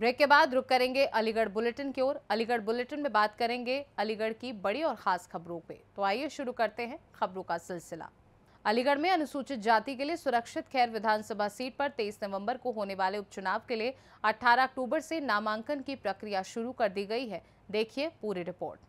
Break के बाद रुक करेंगे अलीगढ़ बुलेटिन की ओर। अलीगढ़ बुलेटिन में बात करेंगे अलीगढ़ की बड़ी और खास खबरों पे। तो आइए शुरू करते हैं खबरों का सिलसिला। अलीगढ़ में अनुसूचित जाति के लिए सुरक्षित खैर विधानसभा सीट पर 23 नवंबर को होने वाले उपचुनाव के लिए 18 अक्टूबर से नामांकन की प्रक्रिया शुरू कर दी गई है। देखिए पूरी रिपोर्ट।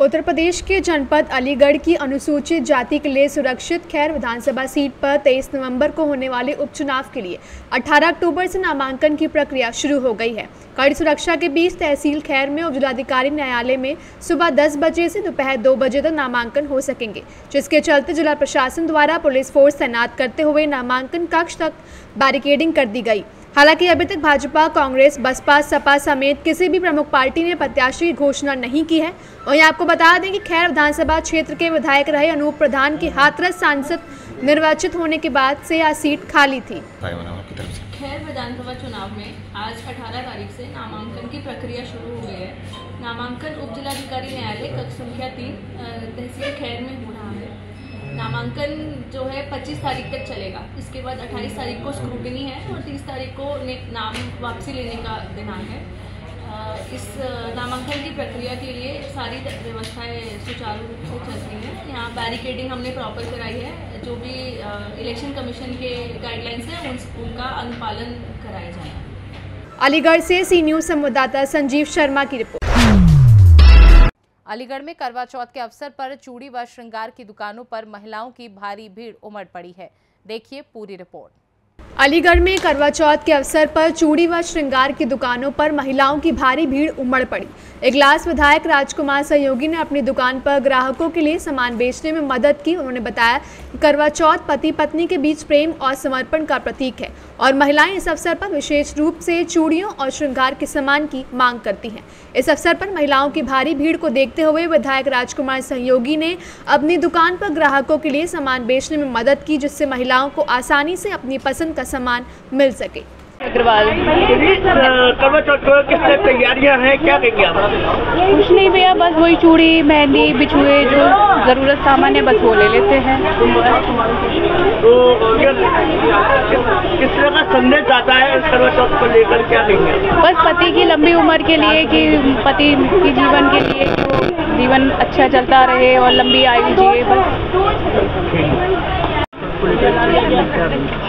उत्तर प्रदेश के जनपद अलीगढ़ की अनुसूचित जाति के लिए सुरक्षित खैर विधानसभा सीट पर 23 नवंबर को होने वाले उपचुनाव के लिए 18 अक्टूबर से नामांकन की प्रक्रिया शुरू हो गई है। कड़ी सुरक्षा के बीच तहसील खैर में उपजिलाधिकारी न्यायालय में सुबह 10 बजे से दोपहर 2 बजे तक नामांकन हो सकेंगे, जिसके चलते जिला प्रशासन द्वारा पुलिस फोर्स तैनात करते हुए नामांकन कक्ष तक बैरिकेडिंग कर दी गई। हालांकि अभी तक भाजपा, कांग्रेस, बसपा, सपा समेत किसी भी प्रमुख पार्टी ने प्रत्याशी की घोषणा नहीं की है। और यहाँ आपको बता दें कि खैर विधानसभा क्षेत्र के विधायक रहे अनूप प्रधान के हाथरस सांसद निर्वाचित होने के बाद से यह सीट खाली थी। खैर विधानसभा चुनाव में आज 18 तारीख से नामांकन की प्रक्रिया शुरू हो गई है। नामांकन उप जिलाधिकारी न्यायालय कक्ष संख्या 3 तहसील खैर में हो रहा है। नामांकन जो है 25 तारीख तक चलेगा। इसके बाद 28 तारीख को स्क्रूटिनी है और 30 तारीख को नाम वापसी लेने का दिनांक है। इस नामांकन की प्रक्रिया के लिए सारी व्यवस्थाएं सुचारू रूप से चल रही हैं। यहाँ बैरिकेडिंग हमने प्रॉपर कराई है। जो भी इलेक्शन कमीशन के गाइडलाइंस हैं उनका अनुपालन कराया जाएगा। अलीगढ़ से सी न्यूज़ संवाददाता संजीव शर्मा की रिपोर्ट। अलीगढ़ में करवा चौथ के अवसर पर चूड़ी व श्रृंगार की दुकानों पर महिलाओं की भारी भीड़ उमड़ पड़ी है। देखिए पूरी रिपोर्ट। अलीगढ़ में करवा चौथ के अवसर पर चूड़ी व श्रृंगार की दुकानों पर महिलाओं की भारी भीड़ उमड़ पड़ी। इगलास विधायक राजकुमार सहयोगी ने अपनी दुकान पर ग्राहकों के लिए सामान बेचने में मदद की। उन्होंने बताया कि करवा चौथ पति पत्नी के बीच प्रेम और समर्पण का प्रतीक है और महिलाएं इस अवसर पर विशेष रूप से चूड़ियों और श्रृंगार के सामान की मांग करती हैं। इस अवसर पर महिलाओं की भारी भीड़ को देखते हुए विधायक राजकुमार सहयोगी ने अपनी दुकान पर ग्राहकों के लिए सामान बेचने में मदद की, जिससे महिलाओं को आसानी से अपनी पसंद का सामान मिल सके। अग्रवाल करवा चौथ किस तैयारियां हैं, क्या कहेंगे आप? कुछ नहीं भैया, बस वही चूड़ी, मेहंदी, बिछुए, जो ज़रूरत सामान है बस वो ले लेते हैं। तो किस तरह का संदेश आता है करवा चौथ को लेकर, क्या कहेंगे? बस पति की लंबी उम्र के लिए, कि पति के जीवन के लिए जो जीवन अच्छा चलता रहे और लंबी आयु जिए बस।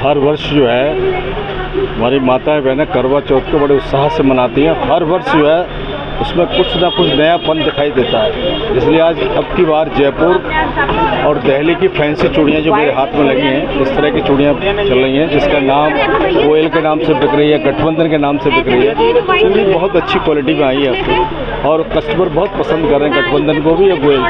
हर वर्ष जो है हमारी माताएं बहनें करवा चौथ को बड़े उत्साह से मनाती हैं। हर वर्ष जो है उसमें कुछ ना कुछ नयापन दिखाई देता है। इसलिए आज अब की बार जयपुर और दिल्ली की फैंसी चूड़ियाँ जो मेरे हाथ में लगी हैं, इस तरह की चूड़ियाँ चल रही हैं, जिसका नाम गोयल के नाम से बिक रही है, गठबंधन के नाम से बिक रही है। चूड़ी बहुत अच्छी क्वालिटी में आई है और कस्टमर बहुत पसंद कर रहे हैं गठबंधन को भी या गोयल को।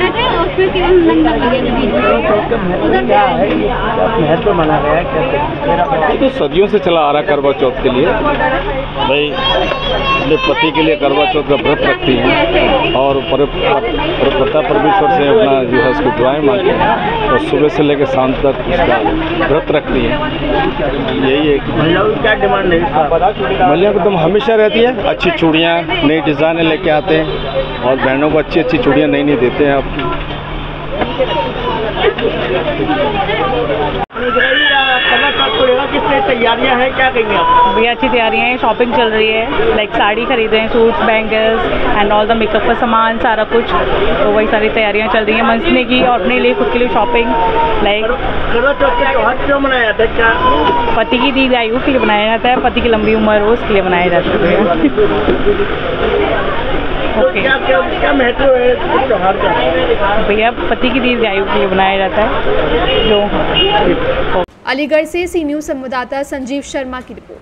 तो सदियों से चला आ रहा करवा चौथ के लिए भाई अपने पति के लिए करवा चौथ का व्रत रखती हैं और प्रभुता परमेश्वर से अपना जो है उसकी दुआएं मांगती हैं और सुबह से लेकर शाम तक उसका व्रत रखती हैं। यही है। महिलाओं की क्या डिमांड है? महिलाओं को तो हमेशा रहती है, अच्छी चूड़ियाँ नई डिज़ाइनें लेके आते हैं और बहनों को अच्छी अच्छी चूड़ियाँ नई नई देते हैं आप। किस तैयारियां हैं, क्या कहेंगे आप? भैया अच्छी तैयारियां हैं, शॉपिंग चल रही है, लाइक साड़ी खरीदे हैं, suits, bangles and all the makeup का सामान, सारा कुछ। तो वही सारी तैयारियां चल रही हैं मंचने की और अपने लिए खुद के लिए शॉपिंग। लाइक करवा चौथ का त्योहार क्यों मनाया जाता है? क्या पति की दीर्घ आयु के लिए बनाया जाता है, पति की लंबी उम्र हो उसके लिए बनाया जाता है। ओके, क्या महत्व है इस त्योहार का? भैया पति की दीर्घ आयु के लिए बनाया जाता है। जो अलीगढ़ से सी न्यूज़ संवाददाता संजीव शर्मा की रिपोर्ट।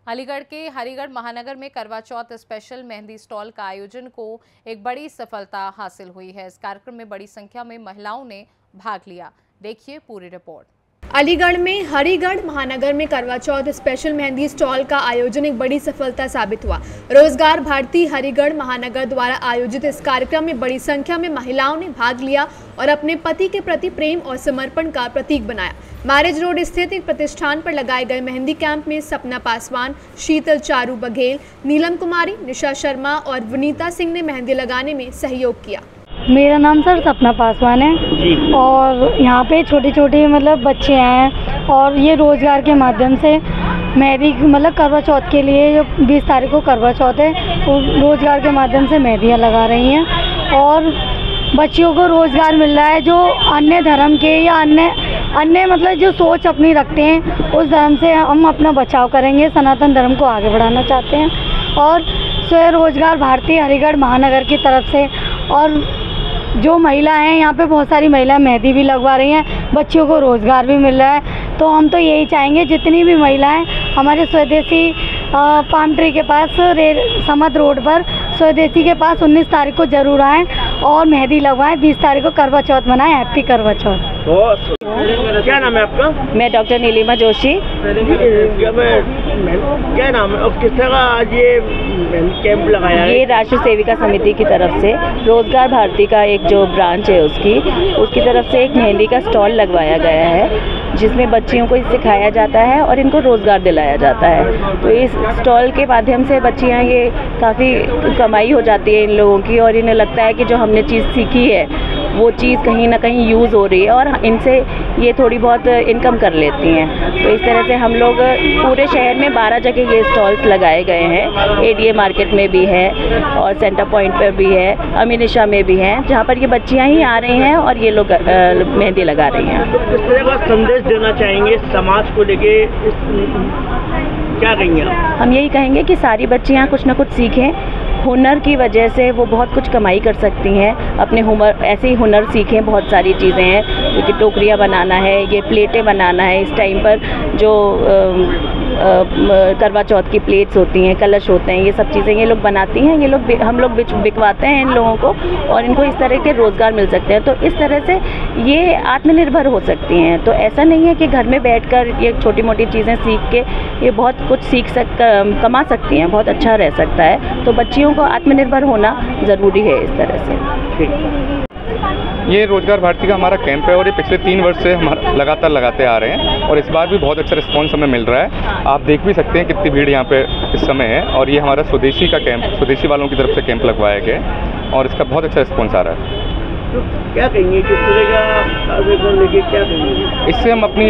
अलीगढ़ के हरिगढ़ महानगर में करवा चौथ स्पेशल मेहंदी स्टॉल का आयोजन को एक बड़ी सफलता हासिल हुई है। इस कार्यक्रम में बड़ी संख्या में महिलाओं ने भाग लिया। देखिए पूरी रिपोर्ट। अलीगढ़ में हरिगढ़ महानगर में करवा चौथ स्पेशल मेहंदी स्टॉल का आयोजन एक बड़ी सफलता साबित हुआ। रोजगार भारती हरिगढ़ महानगर द्वारा आयोजित इस कार्यक्रम में बड़ी संख्या में महिलाओं ने भाग लिया और अपने पति के प्रति प्रेम और समर्पण का प्रतीक बनाया। मैरिज रोड स्थित एक प्रतिष्ठान पर लगाए गए मेहंदी कैंप में सपना पासवान, शीतल चारू बघेल, नीलम कुमारी, निशा शर्मा और वनीता सिंह ने मेहंदी लगाने में सहयोग किया। मेरा नाम सर सपना पासवान है और यहाँ पे छोटे छोटे मतलब बच्चे हैं और ये रोज़गार के माध्यम से मेहंदी मतलब करवा चौथ के लिए जो 20 तारीख को करवा चौथ है, वो रोज़गार के माध्यम से मेहंदियाँ लगा रही हैं और बच्चियों को रोज़गार मिल रहा है। जो अन्य धर्म के या अन्य मतलब जो सोच अपनी रखते हैं, उस धर्म से हम अपना बचाव करेंगे, सनातन धर्म को आगे बढ़ाना चाहते हैं। और स्वयं रोज़गार भारती अलीगढ़ महानगर की तरफ से, और जो महिला हैं यहाँ पे बहुत सारी महिलाएं मेहंदी भी लगवा रही हैं, बच्चियों को रोज़गार भी मिल रहा है। तो हम तो यही चाहेंगे जितनी भी महिलाएं हमारे स्वदेशी पाम ट्री के पास समद रोड पर स्वदेशी के पास 19 तारीख को ज़रूर आएँ और मेहंदी लगवाएं। 20 तारीख को करवा चौथ मनाएं। हैप्पी करवा चौथ। क्या नाम है आपका? मैं डॉक्टर नीलिमा जोशी। क्या नाम है और किस तरह का आज ये कैंप लगाया है? ये राष्ट्रीय सेविका समिति की तरफ से रोज़गार भारती का एक जो ब्रांच है उसकी तरफ से एक मेहंदी का स्टॉल लगवाया गया है, जिसमें बच्चियों को सिखाया जाता है और इनको रोज़गार दिलाया जाता है। तो इस स्टॉल के माध्यम से बच्चियाँ ये काफ़ी कमाई हो जाती है इन लोगों की, और इन्हें लगता है कि जो हमने चीज़ सीखी है वो चीज़ कहीं ना कहीं यूज़ हो रही है और इनसे ये थोड़ी बहुत इनकम कर लेती हैं। तो इस तरह से हम लोग पूरे शहर में 12 जगह ये स्टॉल्स लगाए गए हैं। एडीए मार्केट में भी है और सेंटर पॉइंट पर भी है, अमीनिशा में भी है, जहाँ पर ये बच्चियाँ ही आ रही हैं और ये लोग मेहंदी लगा रही हैं। तो किस तरह का संदेश देना चाहेंगे समाज को लेके, क्या कहेंगे आप? हम यही कहेंगे कि सारी बच्चियाँ कुछ ना कुछ सीखें। हुनर की वजह से वो बहुत कुछ कमाई कर सकती हैं। अपने हुनर ऐसे ही हुनर सीखें। बहुत सारी चीज़ें हैं, क्योंकि टोकरियाँ बनाना है, ये प्लेटें बनाना है। इस टाइम पर जो करवा चौथ की प्लेट्स होती हैं, कलश होते हैं, ये सब चीज़ें ये लोग बनाती हैं। ये लोग हम लोग बिकवाते हैं इन लोगों को और इनको इस तरह के रोज़गार मिल सकते हैं। तो इस तरह से ये आत्मनिर्भर हो सकती हैं। तो ऐसा नहीं है कि घर में बैठकर ये छोटी मोटी चीज़ें सीख के ये बहुत कुछ कमा सकती हैं, बहुत अच्छा रह सकता है। तो बच्चियों को आत्मनिर्भर होना ज़रूरी है इस तरह से। ये रोज़गार भारती का हमारा कैंप है और ये पिछले 3 वर्ष से हम लगातार लगाते आ रहे हैं और इस बार भी बहुत अच्छा रिस्पांस हमें मिल रहा है। आप देख भी सकते हैं कितनी भीड़ यहाँ पे इस समय है। और ये हमारा स्वदेशी का कैंप, स्वदेशी वालों की तरफ से कैंप लगवाया गया है और इसका बहुत अच्छा रिस्पॉन्स आ रहा है। तो क्या कहेंगे, किस तरह का लेके क्या कहेंगे? इससे हम अपनी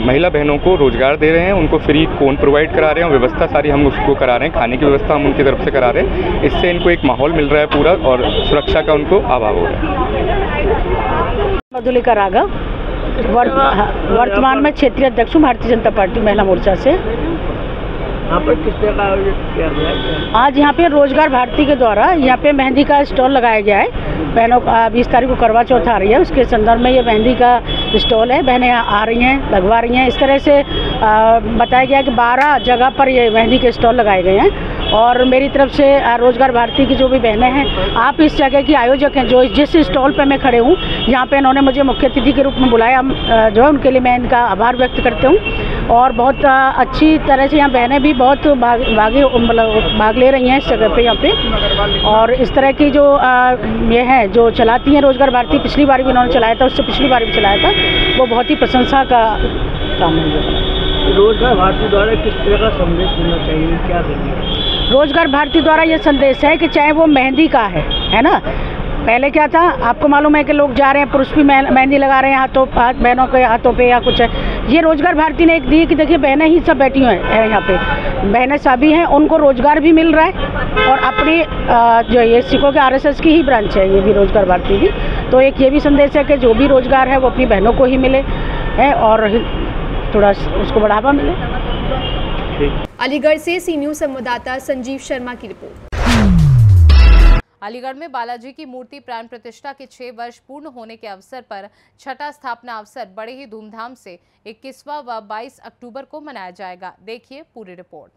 महिला बहनों को रोज़गार दे रहे हैं, उनको फ्री कोन प्रोवाइड करा रहे हैं, व्यवस्था सारी हम उसको करा रहे हैं, खाने की व्यवस्था हम उनकी तरफ से करा रहे हैं। इससे इनको एक माहौल मिल रहा है पूरा और सुरक्षा का उनको अभाव हो रहा है। मधुलिका राघव, वर्तमान में क्षेत्रीय अध्यक्ष हूँ भारतीय जनता पार्टी महिला मोर्चा से। यहाँ पर किस तरह का आयोजन किया गया है? आज यहाँ पे रोज़गार भारती के द्वारा यहाँ पे मेहंदी का स्टॉल लगाया गया है। बहनों का 20 तारीख को करवा चौथ आ रही है, उसके संदर्भ में ये मेहंदी का स्टॉल है। बहनें यहाँ आ रही हैं, लगवा रही हैं। इस तरह से बताया गया कि 12 जगह पर ये मेहंदी के स्टॉल लगाए गए हैं। और मेरी तरफ से रोज़गार भारती की जो भी बहनें हैं, आप इस जगह की आयोजक हैं, जो जिस स्टॉल पर मैं खड़े हूँ, यहाँ पे इन्होंने मुझे मुख्य अतिथि के रूप में बुलाया, जो है उनके लिए मैं इनका आभार व्यक्त करती हूँ। और बहुत अच्छी तरह से यहाँ बहनें भी बहुत भाग ले रही हैं इस जगह पे यहाँ पे। और इस तरह की जो ये हैं जो चलाती हैं रोज़गार भारती, पिछली बार भी इन्होंने चलाया था, उससे पिछली बार भी चलाया था, वो बहुत ही प्रशंसा का काम है। रोज़गार भारती द्वारा किस तरह का संदेश देना चाहिए, क्या कहेंगे? रोज़गार भारती द्वारा ये संदेश है कि चाहे वो मेहंदी का है ना। पहले क्या था, आपको मालूम है कि लोग जा रहे हैं, पुरुष भी मेहंदी लगा रहे हैं हाथों, बहनों के हाथों पे या कुछ है। ये रोज़गार भारती ने एक दी कि देखिए बहनें ही सब बैठी हुई हैं यहाँ पे, बहनें सभी हैं, उनको रोज़गार भी मिल रहा है। और अपनी जो ये सिखों के RSS की ही ब्रांच है ये भी रोज़गार भारती की। तो एक ये भी संदेश है कि जो भी रोज़गार है वो अपनी बहनों को ही मिले है और थोड़ा उसको बढ़ावा मिले। अलीगढ़ से सी न्यूज़ संवाददाता संजीव शर्मा की रिपोर्ट। अलीगढ़ में बालाजी की मूर्ति प्राण प्रतिष्ठा के 6 वर्ष पूर्ण होने के अवसर पर छठा स्थापना अवसर बड़े ही धूमधाम से 21वां व 22 अक्टूबर को मनाया जाएगा। देखिए पूरी रिपोर्ट।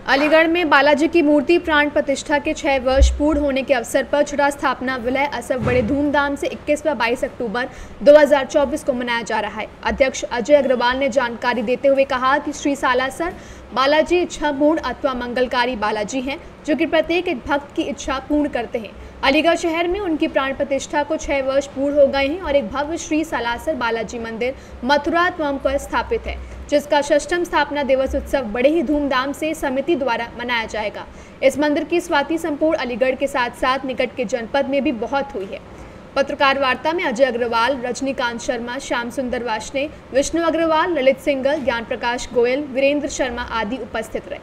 अलीगढ़ में बालाजी की मूर्ति प्राण प्रतिष्ठा के 6 वर्ष पूर्ण होने के अवसर पर छठा स्थापना विलय असर बड़े धूमधाम से 21 व 22 अक्टूबर 2024 को मनाया जा रहा है। अध्यक्ष अजय अग्रवाल ने जानकारी देते हुए कहा कि श्री सालासर बालाजी इच्छा पूर्ण अथवा मंगलकारी बालाजी हैं, जो कि प्रत्येक एक भक्त की इच्छा पूर्ण करते हैं। अलीगढ़ शहर में उनकी प्राण प्रतिष्ठा को 6 वर्ष पूर्ण हो गए हैं और एक भव्य श्री सालासर बालाजी मंदिर मथुरा त्वम पर स्थापित है, जिसका 6ठम स्थापना दिवस उत्सव बड़े ही धूमधाम से समिति द्वारा मनाया जाएगा। इस मंदिर की स्वाति संपूर्ण अलीगढ़ के साथ साथ निकट के जनपद में भी बहुत हुई है। पत्रकार वार्ता में अजय अग्रवाल, रजनीकांत शर्मा, श्याम सुंदर वाशने, विष्णु अग्रवाल, ललित सिंगल, ज्ञान प्रकाश गोयल, वीरेंद्र शर्मा आदि उपस्थित रहे।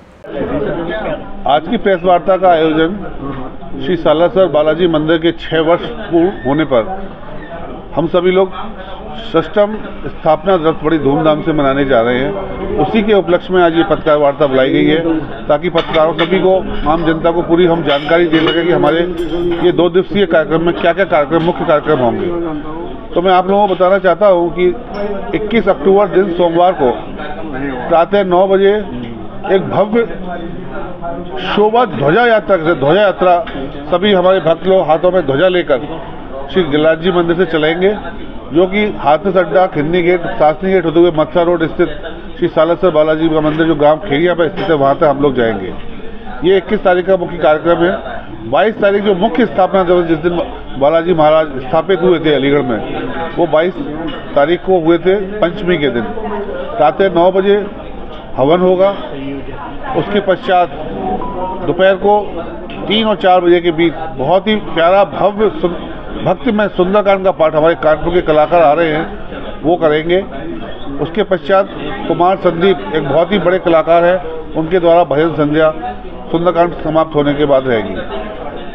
आज की प्रेस वार्ता का आयोजन श्री सालासर बालाजी मंदिर के 6 वर्ष पूर्ण होने पर हम सभी लोग षष्ठम स्थापना दिवस बड़ी धूमधाम से मनाने जा रहे हैं। उसी के उपलक्ष्य में आज ये पत्रकार वार्ता बुलाई गई है ताकि पत्रकारों सभी को, आम जनता को पूरी हम जानकारी दे सकें कि हमारे ये 2 दिवसीय कार्यक्रम में क्या क्या कार्यक्रम, मुख्य कार्यक्रम होंगे। तो मैं आप लोगों को बताना चाहता हूँ कि 21 अक्टूबर दिन सोमवार को प्रातः 9 बजे एक भव्य शोभा ध्वजा यात्रा सभी हमारे भक्त लोग हाथों में ध्वजा लेकर श्री गिरिराज जी मंदिर से चलेंगे, जो कि हाथरस अड्डा, खिन्नी गेट, सासनी गेट होते हुए मथुरा रोड स्थित श्री सालासर बालाजी का मंदिर जो गांव खेड़िया पर स्थित है वहां तक हम लोग जाएंगे। ये 21 तारीख का मुख्य कार्यक्रम है। 22 तारीख जो मुख्य स्थापना दिवस जिस दिन बालाजी महाराज स्थापित हुए थे अलीगढ़ में, वो 22 तारीख को हुए थे पंचमी के दिन। प्रातः 9 बजे हवन होगा। उसके पश्चात दोपहर को 3 और 4 बजे के बीच बहुत ही प्यारा भव्य भक्तिमय सुंदरकांड का पाठ हमारे कानपुर के कलाकार आ रहे हैं, वो करेंगे। उसके पश्चात कुमार संदीप एक बहुत ही बड़े कलाकार हैं, उनके द्वारा भजन संध्या सुंदरकांड समाप्त होने के बाद रहेगी।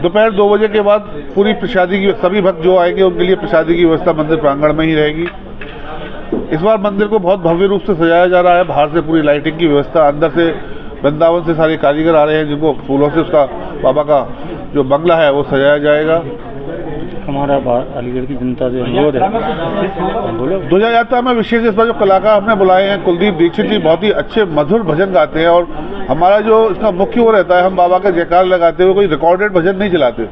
दोपहर 2 बजे के बाद पूरी प्रसादी की, सभी भक्त जो आएंगे उनके लिए प्रसादी की व्यवस्था मंदिर प्रांगण में ही रहेगी। इस बार मंदिर को बहुत भव्य रूप से सजाया जा रहा है। बाहर से पूरी लाइटिंग की व्यवस्था, अंदर से वृंदावन से सारे कारीगर आ रहे हैं जिनको फूलों से उसका बाबा का जो बंगला है वो सजाया जाएगा। हमारा अलीगढ़ की जनता से अनुरोध है, ध्वजा यात्रा में विशेष इस बार जो कलाकार हमने बुलाए हैं, कुलदीप दीक्षित जी बहुत ही अच्छे मधुर भजन गाते हैं और हमारा जो इसका मुख्य वो रहता है, हम बाबा का जयकार लगाते हुए कोई रिकॉर्डेड भजन नहीं चलाते।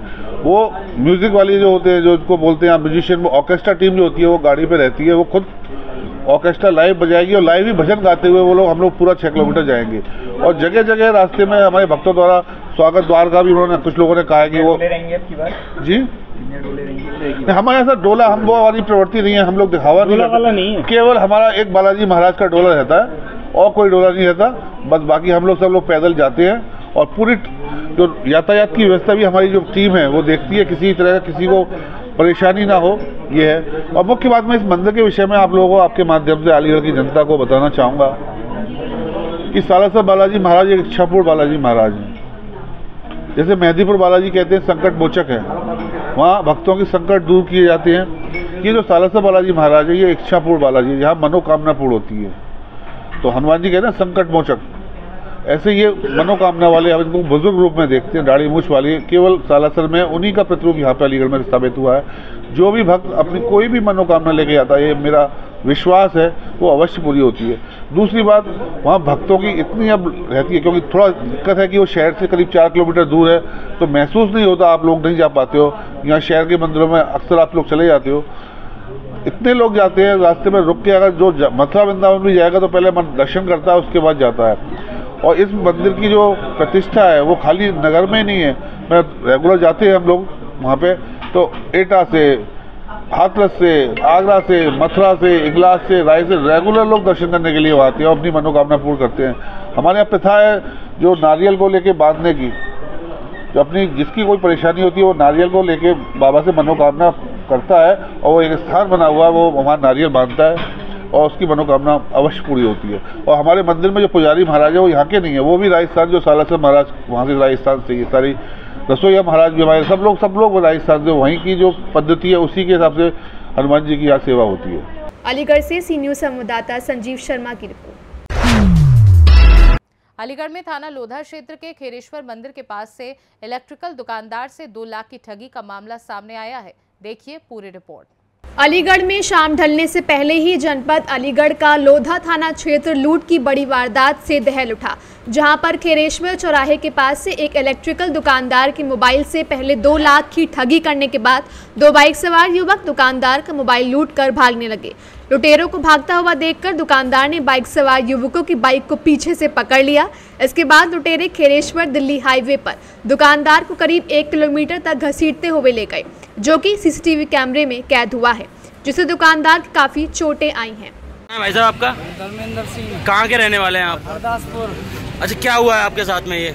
वो म्यूजिक वाले जो होते हैं, जो इसको बोलते हैं म्यूजिशियन, वो ऑर्केस्ट्रा टीम जो होती है वो गाड़ी पे रहती है, वो खुद ऑर्केस्ट्रा लाइव बजाएगी और लाइव ही भजन गाते हुए वो लोग, हम लोग पूरा 6 किलोमीटर जाएंगे। और जगह जगह रास्ते में हमारे भक्तों द्वारा स्वागत द्वार का भी उन्होंने, कुछ लोगों ने कहा है कि वो जी हमारे यहाँ डोला, हम वो वाली प्रवृत्ति नहीं है, हम लोग दिखावा नहीं है, केवल हमारा एक बालाजी महाराज का डोला रहता है और कोई डोला नहीं रहता। बस बाकी हम लोग पैदल जाते हैं और पूरी जो यातायात की व्यवस्था भी हमारी जो टीम है वो देखती है, किसी तरह का किसी को परेशानी ना हो, ये है। और मुख्य बात मैं इस मंदिर के विषय में आप लोगों को आपके माध्यम से अलीगढ़ की जनता को बताना चाहूँगा कि सालासर बालाजी महाराज एक इच्छापुर बालाजी महाराज हैं। जैसे मेहदीपुर बालाजी कहते हैं संकट मोचक है, वहाँ भक्तों के संकट दूर किए जाते हैं। ये जो सालासर बालाजी महाराज है ये इच्छापुर बालाजी है, जहाँ मनोकामना पूर्ण होती है। तो हनुमान जी कहते हैं संकट मोचक, ऐसे ये मनोकामना वाले हम इनको बुजुर्ग रूप में देखते हैं, दाढ़ी मूछ वाली, केवल सालासर में उन्हीं का प्रतिरूप यहाँ पे अलीगढ़ में स्थापित हुआ है। जो भी भक्त अपनी कोई भी मनोकामना लेके आता है, ये मेरा विश्वास है, वो अवश्य पूरी होती है। दूसरी बात, वहाँ भक्तों की इतनी अब रहती है, क्योंकि थोड़ा दिक्कत है कि वो शहर से करीब 4 किलोमीटर दूर है, तो महसूस नहीं होता, आप लोग नहीं जा पाते हो। यहाँ शहर के मंदिरों में अक्सर आप लोग चले जाते हो, इतने लोग जाते हैं, रास्ते में रुक के अगर जो मथुरा वृंदावन भी जाएगा तो पहले दर्शन करता है, उसके बाद जाता है। और इस मंदिर की जो प्रतिष्ठा है वो खाली नगर में नहीं है, मैं रेगुलर जाते हैं हम लोग वहाँ पे, तो एटा से, हाथरस से, आगरा से, मथुरा से, इगलास से, राय से रेगुलर लोग दर्शन करने के लिए आते हैं और अपनी मनोकामना पूर्ण करते हैं। हमारे यहाँ प्रथा है जो नारियल को लेके बांधने की, जो अपनी जिसकी कोई परेशानी होती है वो नारियल को लेके बाबा से मनोकामना करता है और वो एक स्थान बना हुआ है, वो वहाँ नारियल बांधता है और उसकी मनोकामना अवश्य पूरी होती है। और हमारे मंदिर में जो पुजारी महाराज है वो यहाँ के नहीं है, वो भी राजस्थान, जो सालासर महाराज वहाँ से राजस्थान से, ये सारी रसोईया महाराज भी हमारे सब लोग राजस्थान से, वहीं की जो पद्धति है उसी के हिसाब से हनुमान जी की यहाँ सेवा होती है। अलीगढ़ से सी न्यूज़ संवाददाता संजीव शर्मा की रिपोर्ट। अलीगढ़ में थाना लोधा क्षेत्र के खेरेश्वर मंदिर के पास से इलेक्ट्रिकल दुकानदार से 2 लाख की ठगी का मामला सामने आया है। देखिए पूरी रिपोर्ट। अलीगढ़ में शाम ढलने से पहले ही जनपद अलीगढ़ का लोधा थाना क्षेत्र लूट की बड़ी वारदात से दहल उठा, जहां पर खेरेश्वर चौराहे के पास से एक इलेक्ट्रिकल दुकानदार के मोबाइल से पहले 2 लाख की ठगी करने के बाद 2 बाइक सवार युवक दुकानदार का मोबाइल लूट कर भागने लगे। लुटेरों को भागता हुआ देखकर दुकानदार ने बाइक सवार युवकों की बाइक को पीछे से पकड़ लिया। इसके बाद लुटेरे खेरेश्वर दिल्ली हाईवे पर दुकानदार को करीब 1 किलोमीटर तक घसीटते हुए ले गए, जो कि सीसीटीवी कैमरे में कैद हुआ है, जिससे दुकानदार की काफी चोटें आई हैं। भाई साहब आपका? धर्मेंद्र सिंह। कहाँ के रहने वाले हैं आप? गुरदासपुर। अच्छा, क्या हुआ है आपके साथ में? ये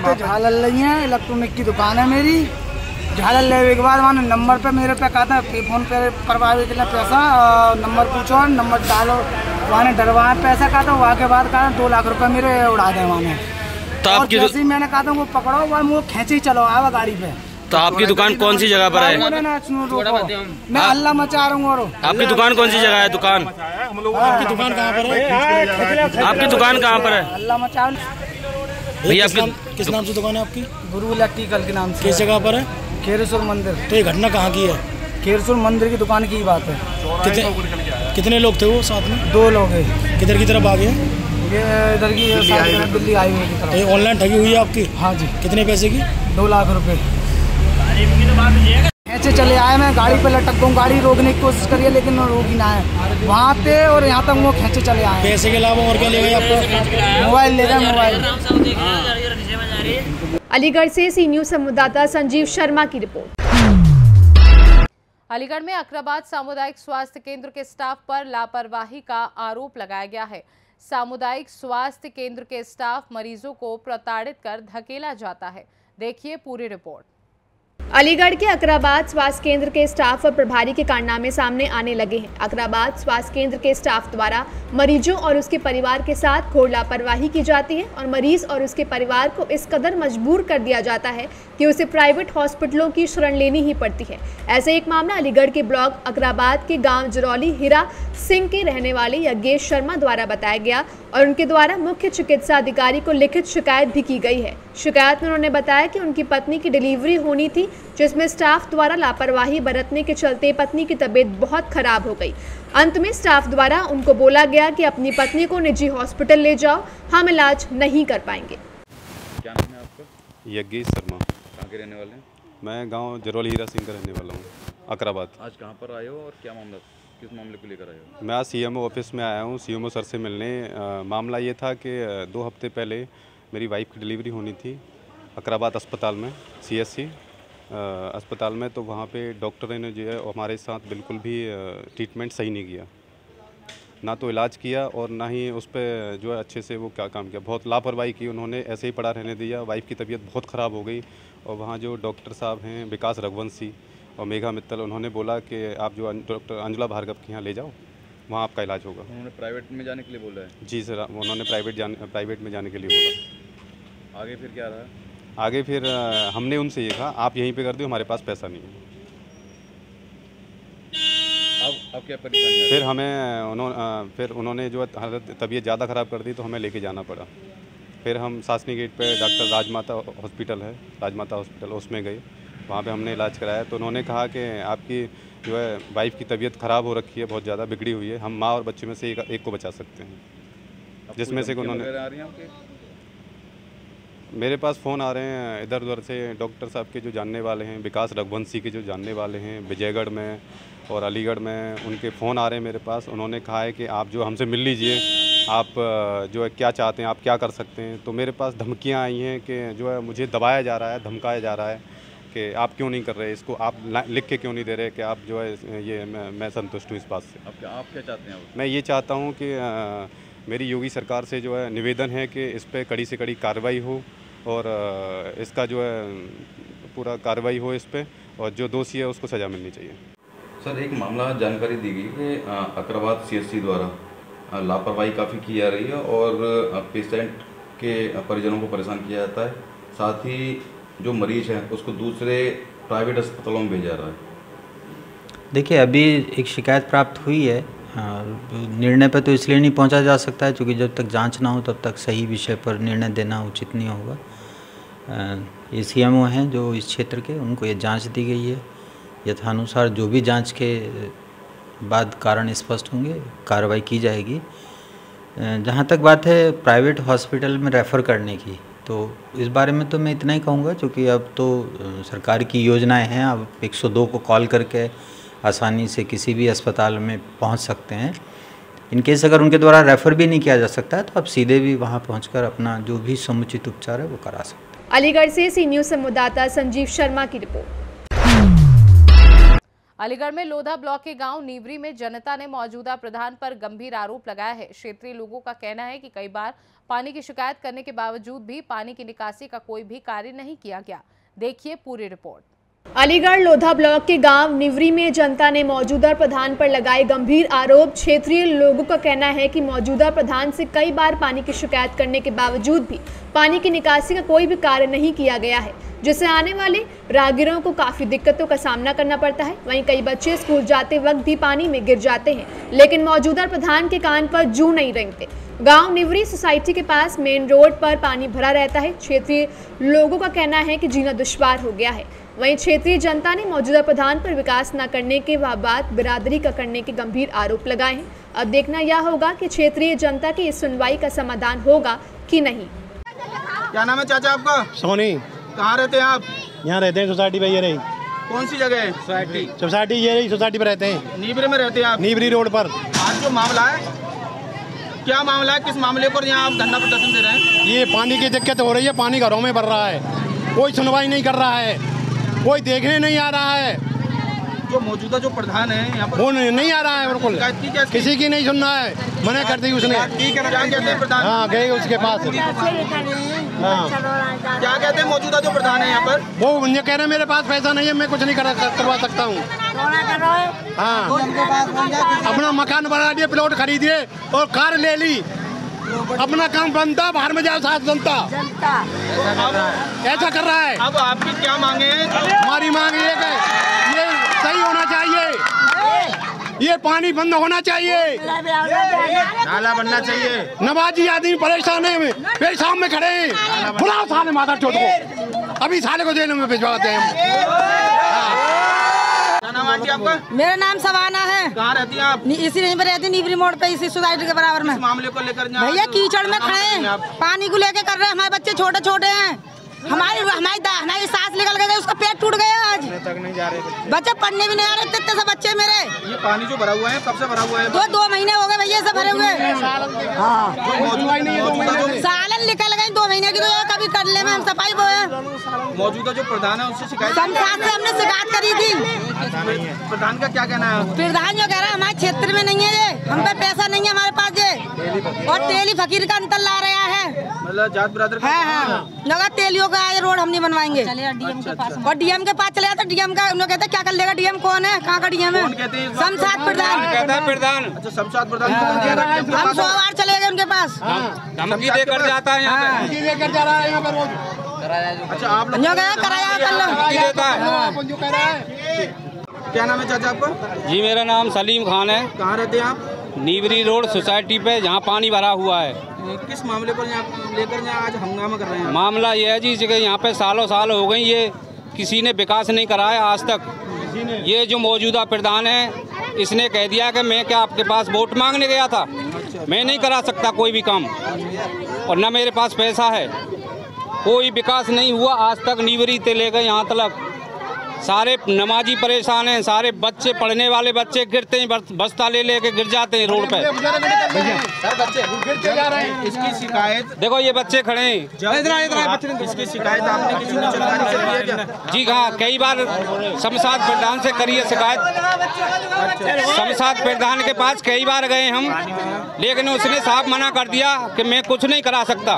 तो झाल रही है, इलेक्ट्रॉनिक की दुकान है मेरी, झाला लेने के बाद वहाँ नंबर पे मेरे पे कहा था फ़ोन पे करवा देना पैसा, नंबर पूछो, नंबर डालो, वहाँ डरवाया पैसा कहा था। वहाँ के बाद कहा 2 लाख रुपए मेरे उड़ा दे वहाँ। तो आपकी जैसे ही मैंने कहा था वो पकड़ो, वो खींचे चलो आवा गाड़ी पे। तो आपकी दुकान कौन सी जगह पर है? मैं अल्लाह मचा रहा हूँ। आपकी दुकान कौन सी जगह है? दुकान आपकी दुकान कहाँ पर है? आपकी दुकान कहाँ पर है? अल्लाह मचा। भैया किस नाम से दुकान है आपकी? गुरु इलेक्ट्रिकल के नाम से। किस जगह पर है? खेरसुर मंदिर। तो ये घटना कहाँ की है? खेरसुर मंदिर की दुकान की बात है। कितने लोग थे वो साथ में? 2 लोग हैं। किधर की तरफ आ गए? ये इधर की दिल्ली हाईवे की तरफ। ऑनलाइन ठगी हुई है आपकी? हाँ जी। कितने पैसे की? 2 लाख रुपए। ऐसे चले आए, मैं गाड़ी पे लटक गई, गाड़ी रोकने की कोशिश करिए लेकिन रोकी ना है वहाँ पे, और यहाँ तक वो खींचे चले आए। पैसे के अलावा और क्या ले गए आपको? मोबाइल ले गए। मोबाइल। अलीगढ़ से सी न्यूज़ संवाददाता संजीव शर्मा की रिपोर्ट। अलीगढ़ में अकराबाद सामुदायिक स्वास्थ्य केंद्र के स्टाफ पर लापरवाही का आरोप लगाया गया है। सामुदायिक स्वास्थ्य केंद्र के स्टाफ मरीजों को प्रताड़ित कर धकेला जाता है। देखिए पूरी रिपोर्ट। अलीगढ़ के अकराबाद स्वास्थ्य केंद्र के स्टाफ और प्रभारी के कारनामे सामने आने लगे हैं। अकराबाद स्वास्थ्य केंद्र के स्टाफ द्वारा मरीजों और उसके परिवार के साथ घोर लापरवाही की जाती है और मरीज और उसके परिवार को इस कदर मजबूर कर दिया जाता है कि उसे प्राइवेट हॉस्पिटलों की शरण लेनी ही पड़ती है। ऐसे एक मामला अलीगढ़ के ब्लॉक अकराबाद के गांव जरौली हीरा सिंह के रहने वाले यज्ञेश शर्मा द्वारा बताया गया और उनके द्वारा मुख्य चिकित्सा अधिकारी को लिखित शिकायत भी की गई है। शिकायत में उन्होंने बताया कि उनकी पत्नी की डिलीवरी होनी थी, जिसमें स्टाफ द्वारा लापरवाही बरतने के चलते पत्नी की तबीयत बहुत खराब हो गई। अंत में स्टाफ द्वारा उनको बोला गया कि अपनी पत्नी को निजी हॉस्पिटल ले जाओ, हम इलाज नहीं कर पाएंगे। क्या नाम है आपका? यज्ञेश शर्मा। कहाँ के रहने वाले हैं? मैं गांव जरौली हीरा सिंह का रहने वाला हूँ, अकराबाद। आज कहाँ पर आए हो और क्या मामला, किस मामले को लेकर आए हो? मैं आज सीएमओ ऑफिस में आया हूँ, सीएमओ सर से मिलने। मामला ये था कि 2 हफ्ते पहले मेरी वाइफ की डिलीवरी होनी थी अकराबाद अस्पताल में, सीएससी अस्पताल में। तो वहाँ पे डॉक्टर ने जो है हमारे साथ बिल्कुल भी ट्रीटमेंट सही नहीं किया, ना तो इलाज किया और ना ही उस पर जो है अच्छे से वो क्या काम किया। बहुत लापरवाही की उन्होंने, ऐसे ही पड़ा रहने दिया। वाइफ की तबीयत बहुत ख़राब हो गई और वहाँ जो डॉक्टर साहब हैं विकास रघुवंशी और मेघा मित्तल, उन्होंने बोला कि आप जो डॉक्टर अंजुला भार्गव के यहाँ ले जाओ, वहाँ आपका इलाज होगा। उन्होंने प्राइवेट में जाने के लिए बोला है? जी सर, उन्होंने प्राइवेट में जाने के लिए बोला। आगे फिर क्या रहा? आगे फिर हमने उनसे ये कहा आप यहीं पे कर दो, हमारे पास पैसा नहीं है। अब क्या परेशानी है? फिर उन्होंने जो तबीयत ज़्यादा ख़राब कर दी तो हमें लेके जाना पड़ा। फिर हम सासनी गेट पे डॉक्टर राजमाता हॉस्पिटल है, राजमाता हॉस्पिटल, उसमें गए। वहाँ पे हमने इलाज कराया तो उन्होंने कहा कि आपकी जो है वाइफ की तबीयत ख़राब हो रखी है, बहुत ज़्यादा बिगड़ी हुई है, हम माँ और बच्चे में से एक को बचा सकते हैं। जिसमें से उन्होंने मेरे पास फ़ोन आ रहे हैं इधर उधर से, डॉक्टर साहब के जो जानने वाले हैं, विकास रघुवंशी के जो जानने वाले हैं विजयगढ़ में और अलीगढ़ में, उनके फ़ोन आ रहे हैं मेरे पास। उन्होंने कहा है कि आप जो हमसे मिल लीजिए, आप जो है क्या चाहते हैं, आप क्या कर सकते हैं। तो मेरे पास धमकियां आई हैं कि जो है मुझे दबाया जा रहा है, धमकाया जा रहा है कि आप क्यों नहीं कर रहे इसको, आप लिख के क्यों नहीं दे रहे कि आप जो है ये मैं संतुष्ट हूँ इस बात से। आप क्या चाहते हैं? मैं ये चाहता हूँ कि मेरी योगी सरकार से जो है निवेदन है कि इस पर कड़ी से कड़ी कार्रवाई हो और इसका जो है पूरा कार्रवाई हो इस पर, और जो दोषी है उसको सज़ा मिलनी चाहिए। सर, एक मामला जानकारी दी गई कि अकराबाद सीएससी द्वारा लापरवाही काफ़ी की जा रही है और पेशेंट के परिजनों को परेशान किया जाता है, साथ ही जो मरीज है उसको दूसरे प्राइवेट अस्पतालों में भेजा रहा है। देखिए, अभी एक शिकायत प्राप्त हुई है। निर्णय पर तो इसलिए नहीं पहुंचा जा सकता है क्योंकि जब तक जांच ना हो तब तक सही विषय पर निर्णय देना उचित नहीं होगा। ये सीएमओ हैं जो इस क्षेत्र के, उनको ये जांच दी गई है। यथानुसार जो भी जांच के बाद कारण स्पष्ट होंगे, कार्रवाई की जाएगी। जहाँ तक बात है प्राइवेट हॉस्पिटल में रेफ़र करने की, तो इस बारे में तो मैं इतना ही कहूँगा क्योंकि अब तो सरकार की योजनाएं हैं। अब 102 को कॉल करके आसानी से किसी भी अस्पताल में पहुंच सकते हैं। इनकेस अगर उनके द्वारा रेफ़र भी नहीं किया जा सकता है तो आप सीधे भी वहां पहुंचकर अपना जो भी समुचित उपचार है वो करा सकते हैं। अलीगढ़ से सी न्यूज़ संवाददाता संजीव शर्मा की रिपोर्ट। अलीगढ़ में लोधा ब्लॉक के गांव नीवरी में जनता ने मौजूदा प्रधान पर गंभीर आरोप लगाया है। क्षेत्रीय लोगों का कहना है कि कई बार पानी की शिकायत करने के बावजूद भी पानी की निकासी का कोई भी कार्य नहीं किया गया। देखिए पूरी रिपोर्ट। अलीगढ़ लोधा ब्लॉक के गांव निवरी में जनता ने मौजूदा प्रधान पर लगाए गंभीर आरोप। क्षेत्रीय लोगों का कहना है कि मौजूदा प्रधान से कई बार पानी की शिकायत करने के बावजूद भी पानी की निकासी का कोई भी कार्य नहीं किया गया है, जिससे आने वाले राहगीरों को काफी दिक्कतों का सामना करना पड़ता है। वहीं कई बच्चे स्कूल जाते वक्त भी पानी में गिर जाते हैं, लेकिन मौजूदा प्रधान के कान पर जू नहीं रेंगते। गांव निवरी सोसाइटी के पास मेन रोड पर पानी भरा रहता है। क्षेत्रीय लोगों का कहना है कि जीना दुश्वार हो गया है। वहीं क्षेत्रीय जनता ने मौजूदा प्रधान पर विकास न करने के बात बिरादरी का करने के गंभीर आरोप लगाए हैं। अब देखना यह होगा कि क्षेत्रीय जनता की इस सुनवाई का समाधान होगा कि नहीं। क्या नाम है चाचा आपका? सोनी। कहाँ रहते हैं आप? यहाँ रहते हैं सोसाइटी पे। ये रही कौन सी जगह है? सोसाइटी ये रही सोसाइटी पे रहते हैं। नीबरी में रहते हैं आप? नीबरी रोड पर। आज जो मामला है, क्या मामला है, किस मामले पर यहाँ आप धरना प्रदर्शन दे रहे हैं? ये पानी की दिक्कत हो रही है, पानी घरों में भर रहा है, कोई सुनवाई नहीं कर रहा है, कोई देखने नहीं आ रहा है। जो मौजूदा जो प्रधान है यहाँ पर वो नहीं आ रहा है, बिल्कुल किसी की नहीं सुन रहा है, मना कर दी उसने। क्या कहते हैं प्रधान? हाँ, गए उसके पास। हाँ, क्या कहते हैं मौजूदा जो प्रधान है यहाँ पर? वो मुझे कह रहे हैं मेरे पास पैसा नहीं है, मैं कुछ नहीं करवा सकता हूँ। हाँ, अपना मकान बना दिए, प्लॉट खरीदिए और कार ले ली, अपना काम बनता, बाहर में जाओ साथ जनता ऐसा कर रहा है। अब आपकी क्या मांगे हैं? हमारी मांग ये है, ये सही होना चाहिए, ये पानी बंद होना चाहिए, नाला बनना चाहिए। नवाजी आदमी परेशान है, पेशाब में खड़े हैं, बुलाओ साले माता चोट को, अभी साले को जेल में भिजवाते हैं। आंटी आपका? मेरा नाम सवाना है। कहाँ रहती हैं आप? इसी रेंज में रहती, नीबरी मोड़ पे, इसी सोसाइटी के बराबर में। इस मामले को लेकर भैया कीचड़ में खड़े हैं, पानी को लेके कर रहे हैं। हमारे बच्चे छोटे छोटे हैं, हमारी सांस निकल गई, उसका पेट टूट गया। आज तक नहीं जा रहे बच्चे पढ़ने भी नहीं आ रहे, इतने से बच्चे मेरे। ये पानी जो भरा हुआ है कब से भरा हुआ है? 2 महीने हो गए भैया, सब भरे हुए। सालन निकल गए 2 महीने की, तो कभी कर ले में हम सफाई वो है। मौजूदा जो प्रधान है उससे शिकायत हमने शिकायत करी थी। प्रधान का क्या कहना है? प्रधान जो कह रहा है हमारे क्षेत्र में नहीं है, ये हम पे पैसा नहीं है हमारे पास, ये और तेली फकीर का अंतर ला रहा है, मतलब जात बिरादर। हाँ, लगा तेलियों का ये रोड हम नहीं बनवाएंगे। और डीएम के पास चले जाते, डीएम का उन्होंने कहते क्या कर लेगा, डीएम कौन है, कहाँ का डीएम है? शमशाद प्रधान। अच्छा, शमशाद प्रधान। हम 100 बार चले गए उनके पास, धमकी देकर जाता है यहाँ पे। अच्छा, आप लोग कराया कर लो। क्या नाम है चाचा आपका? जी मेरा नाम सलीम खान है। कहाँ रहते हैं आप? नीबरी रोड सोसाइटी पे, जहाँ पानी भरा हुआ है। किस मामले पर लेकर आज हंगामा कर रहे हैं? मामला ये है जी कि यहाँ पे सालों साल हो गई, ये किसी ने विकास नहीं कराया आज तक। ये जो मौजूदा प्रधान है, इसने कह दिया कि मैं क्या आपके पास वोट मांगने गया था, मैं नहीं करा सकता कोई भी काम, और न मेरे पास पैसा है। कोई विकास नहीं हुआ आज तक, नीबरी से लेकर यहाँ तक सारे नमाजी परेशान हैं, सारे बच्चे, पढ़ने वाले बच्चे गिरते हैं, बस्ता ले लेके गिर जाते हैं रोड पे। सर बच्चे गिरते जा रहे हैं। इसकी शिकायत देखो ये बच्चे खड़े हैं। इसकी शिकायत आपने किसी ने सरकारी से की है क्या? जी हाँ, कई बार शमशाद प्रधान से करी है शिकायत। शमशाद प्रधान के पास कई बार गए हम, लेकिन उसने साफ मना कर दिया कि मैं कुछ नहीं करा सकता,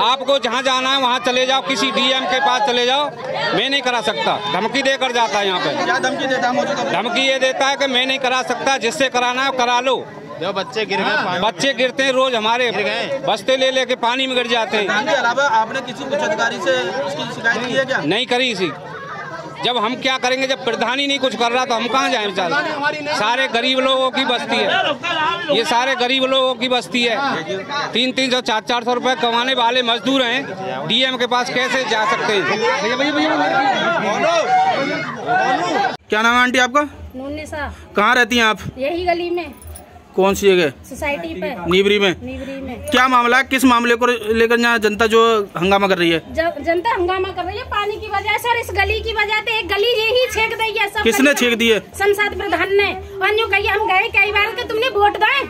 आपको जहाँ जाना है वहाँ चले जाओ, किसी डीएम के पास चले जाओ, मैं नहीं करा सकता। धमकी देकर जाता है यहाँ पे। क्या धमकी देता है मौजूदा? धमकी ये देता है कि मैं नहीं करा सकता, जिससे कराना है करा लो। जो बच्चे गिर गए, बच्चे गिरते हैं रोज, हमारे बस्ते ले लेके पानी में गिर जाते हैं। इसके अलावा आपने किसी उच्च अधिकारी से इसकी शिकायत की है क्या? नहीं करी इसी। जब हम क्या करेंगे, जब प्रधान ही नहीं कुछ कर रहा तो हम कहाँ जाएं बेचारे। सारे गरीब लोगों की बस्ती है, ये सारे गरीब लोगों की बस्ती है। 300-300 400 रुपए कमाने वाले मजदूर हैं, डीएम के पास कैसे जा सकते हैं? क्या नाम है आंटी आपका? नूनिसा। कहाँ रहती हैं आप? यही गली में। कौन सी जगह? सोसाइटी पे, नीबरी में। नीबरी में। क्या मामला है, किस मामले को लेकर यहाँ जनता जो हंगामा कर रही है? जनता हंगामा कर रही है पानी की वजह से, और इस गली की वजह से। एक गली यही छेक दी है। सब किसने छेक दी है? शमशाद प्रधान ने। और यूँ कहिए हम गए कई बार कि तुमने वोट दें।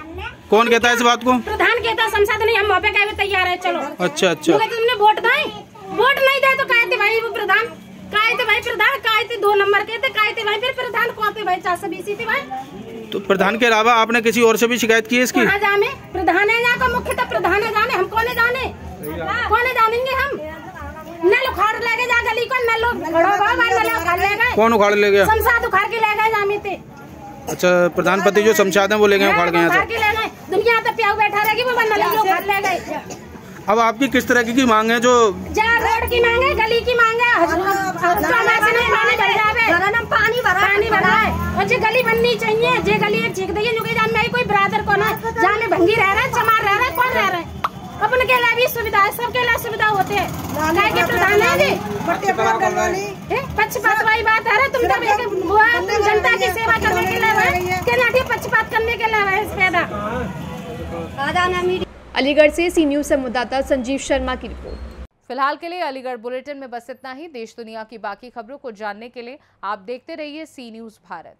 कौन कहता है इस बात को? प्रधान कहता है, शमशाद नहीं, हम वहाँ पे कहे तैयार है, चलो। अच्छा अच्छा, तुमने वोट दें, वोट नहीं दे तो कहते भाई वो प्रधान, कहते भाई प्रधान, कहते 2 नंबर कहते, कहते भाई फिर प्रधान कहते भाई 420 थी भाई। तो प्रधान के अलावा आपने किसी और से भी शिकायत की है इसकी? कहाँ जाने, प्रधान है यहाँ का मुख्य, तो प्रधान है जाने, हम कौन जाने, कौन जानेंगे हम। नल उखाड़ ले गए जा गली को, नल उखाड़ ले गए। कौन उखाड़ ले गया? शमशाद उखाड़ के ले गए जामी थे। अच्छा, प्रधानपति जो शमशाद है वो ले गए, उखाड़ गए। दुनिया तो प्याऊ बैठा रहेगी, वो नल उखाड़ ले गए। अब आपकी किस तरह की मांग है? जो रोड की मांग है, गली की मांग है, पानी भरा है और जो गली बननी चाहिए, जो गली एक चीख दी है, कोई ब्रादर को ना जहाँ भंगी रह रहा है, चमार रह रहा है, कौन रह रहा है? अपन के लिए भी सुविधा है, सबके लिए सुविधा होते हैं। प्रधान है जी पक्षपात वाली बात है। तुम जनता की सेवा करने के लिए पक्षपात करने के लिए पैदा। अलीगढ़ से सी न्यूज़ संवाददाता संजीव शर्मा की रिपोर्ट। फिलहाल के लिए अलीगढ़ बुलेटिन में बस इतना ही। देश दुनिया की बाकी खबरों को जानने के लिए आप देखते रहिए सी न्यूज़ भारत।